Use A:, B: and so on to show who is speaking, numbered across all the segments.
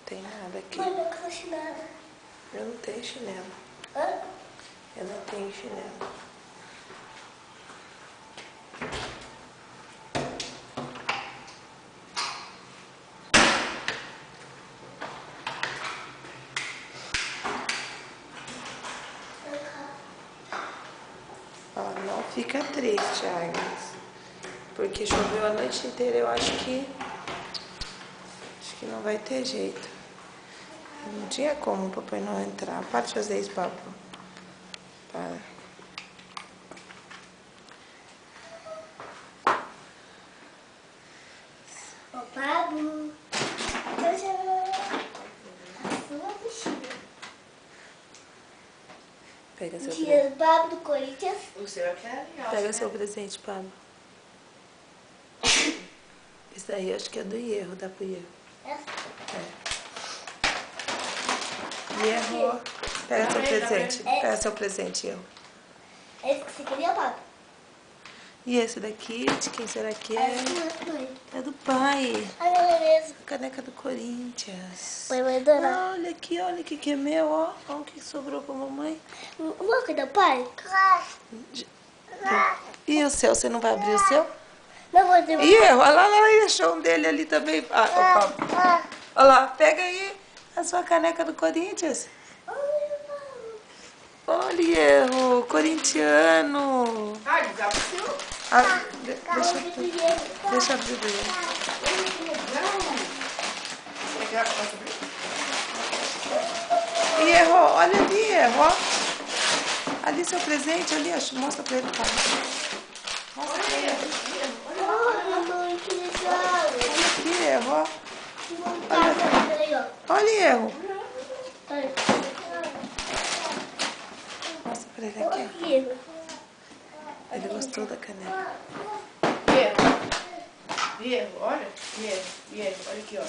A: Tem nada aqui.
B: Mãe, eu quero chinelo.
A: Eu não tenho chinelo.
B: Hã?
A: Eu não tenho chinelo. Ó, não fica triste, Agnes. Porque choveu a noite inteira, eu acho que não vai ter jeito. Não tinha como o Papai Noel entrar. Para de fazer isso, papo. Para.
B: Ô, Pablo. A sua mochila.
A: Pega seu
B: Mochila
A: presente.
B: do Pablo do Corinthians.
C: O seu é que é legal.
A: Pega seu presente, Pablo. Isso daí eu acho que é do Ierro, dá pro Ierro.
B: É.
A: Ierro. Pega seu presente.
B: É.
A: Pega seu presente, Ierro.
B: Esse que você queria, Pablo?
A: E esse daqui, de quem será que
B: É
A: é?
B: do mãe.
A: É do pai.
B: A minha mãe mesmo.
A: A caneca do Corinthians.
B: Mãe vai adorar.
A: Olha aqui, olha o que é meu, ó. Olha o que sobrou pra mamãe.
B: Vamos cuidar do pai?
A: E o seu? Você não vai abrir o seu?
B: Não vou ter.
A: E eu, olha lá, ele achou um dele ali também. Ah, ô, Pablo. Olha lá, pega aí a sua caneca do Corinthians. Olha, erro, corintiano.
C: Ah, desaba o seu.
A: Ah, deixa eu abrir dele.
C: Você quer posso abrir?
A: E errou, olha ali, errou. Ali seu presente, ali, acho. Mostra pra ele, Pablo. Mostra pra ele.
B: Olha, mãe, que legal.
A: Aqui, errou.
B: Olha.
A: Olha, erro.
B: Olha.
A: Mostra pra ele aqui.
B: Aqui.
A: Ele gostou da caneca.
C: Erro, olha. Erro, olha aqui, ó.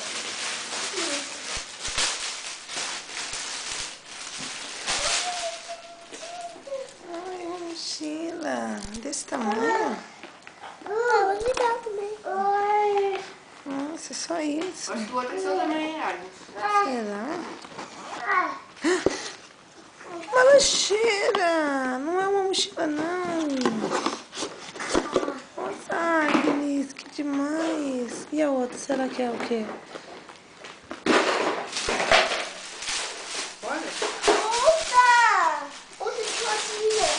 A: Ai, uma mochila. Desse tamanho.
B: Vou me dar também. Oi.
A: Nossa, só isso.
C: Acho que o outro é seu também, Agnes.
A: Será? Uma lancheira. Não é uma mochila, não. Nossa, Agnes, que demais. E a outra, será que é o quê?
C: Olha.
B: Opa! Outra chocolatinha.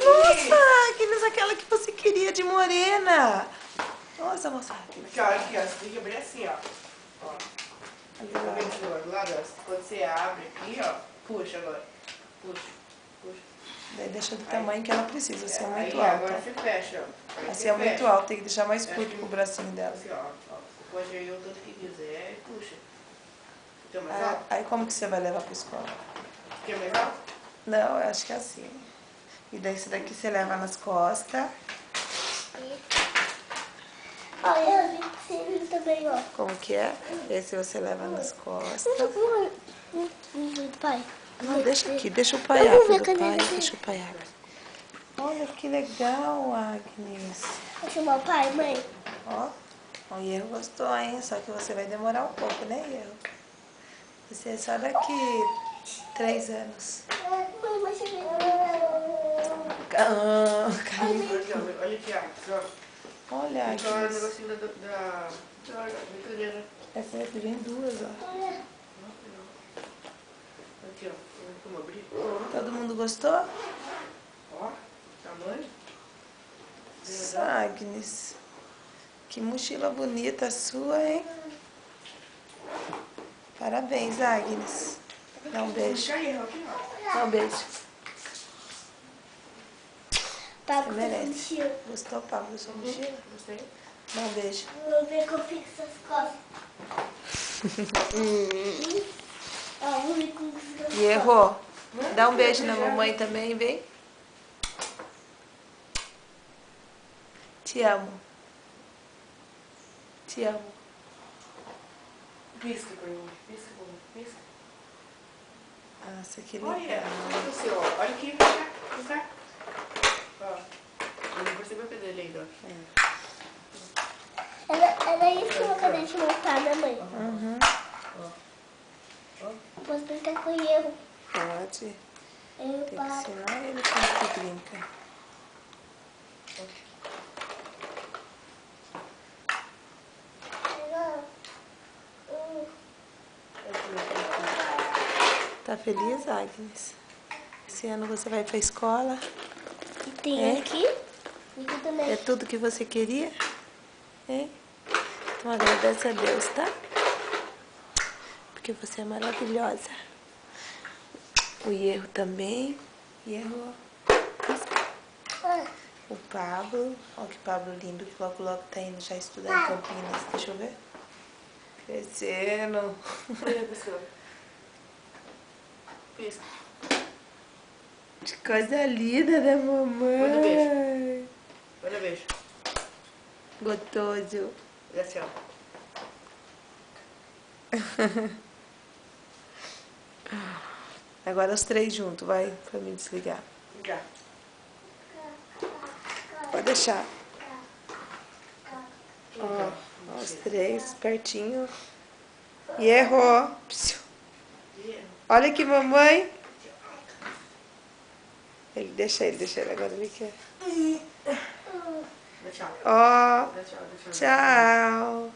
A: Nossa, Agnes, aquela que você queria de morena. Nossa, moça.
C: Aqui, olha aqui, ó. Você tem que abrir assim, ó. Ó. Tá vendo do lado, ó? Quando você abre aqui, ó. Puxa agora. Puxa.
A: Daí deixa do tamanho que ela precisa, assim é muito
C: Aí agora
A: alta.
C: você fecha, ó. Aí
A: Assim
C: você
A: é muito
C: fecha.
A: alto, tem que deixar mais curto pro bracinho dela.
C: Assim, ó. Você pode ir o tanto que quiser e puxa. Quer mais alto?
A: Aí como que você vai levar pra escola?
C: Quer mais alto?
A: Não, eu acho que é assim. E daí esse daqui você leva nas costas.
B: Olha, eu vi que você viu também, ó.
A: Como que é? Esse você leva nas costas.
B: Pai.
A: Não, deixa aqui, deixa o pai
B: Vamos ver
A: abrir
B: a
A: do pai,
B: caneca dele.
A: deixa o pai abrir. Olha que legal, Agnes.
B: Vou chamar o pai, mãe.
A: Ó, o Ierro gostou, hein? Só que você vai demorar um pouco, né, Ierro? Você é só daqui 3 anos.
B: Mãe, vai chegar.
A: Ah,
C: Olha aqui, ó.
A: olha,
C: Então é o
A: Agnes.
C: negocinho da brincadeira.
A: Essa daqui vem duas, ó.
C: Aqui, ó. Como abrir?
A: Todo mundo gostou?
C: Ó, tamanho.
A: Nossa, Agnes. Que mochila bonita a sua, hein? Parabéns, Agnes. Dá um beijo.
C: Aqui, ó.
A: Dá um beijo.
B: Tá
A: Você
B: com
A: merece.
B: mochila.
A: Gostou, Pablo, da sua mochila?
C: Gostei.
A: Dá um beijo.
B: Vou ver como fica essas costas. Ó, vou ver como fica essas
A: E errou. Dá um beijo na mamãe também, vem. Te amo. Te amo.
C: Pisca pra mim. Pisca pra mim. Pisca.
A: Nossa, que legal.
C: Olha. Olha aqui. Vem cá. meu pedeleiro.
B: Era isso que eu acabei de montar, né, mãe?
A: Uhum.
B: Posso brincar com o erro.
A: Pode.
B: Eu,
A: Tem que
B: papo.
A: ensinar ele como que brinca. Tá feliz, Agnes? Esse ano você vai pra escola?
B: E tem aqui também.
A: É tudo que você queria? Hein? Então agradece a Deus, tá? Porque você é maravilhosa. O Hierro também. Hierro. O Pablo. Olha que Pablo lindo, que logo logo tá indo já estudar em Campinas. Deixa eu ver. Crescendo.
C: Olha, pessoal. Pisca.
A: Que coisa linda da mamãe.
C: Manda beijo. Manda beijo.
A: Gostoso.
C: E assim, ó.
A: Agora os três juntos, vai, pra me desligar.
C: Já.
A: Pode deixar. Ó, os três pertinho. E errou. Psiu. Olha aqui, mamãe. Deixa ele, agora ele quer.
C: Dá tchau.
A: Ó,
C: Dá tchau, dá tchau.
A: tchau.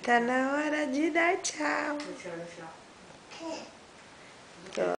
A: Tá na hora de dar tchau.
C: Dá tchau, dá tchau.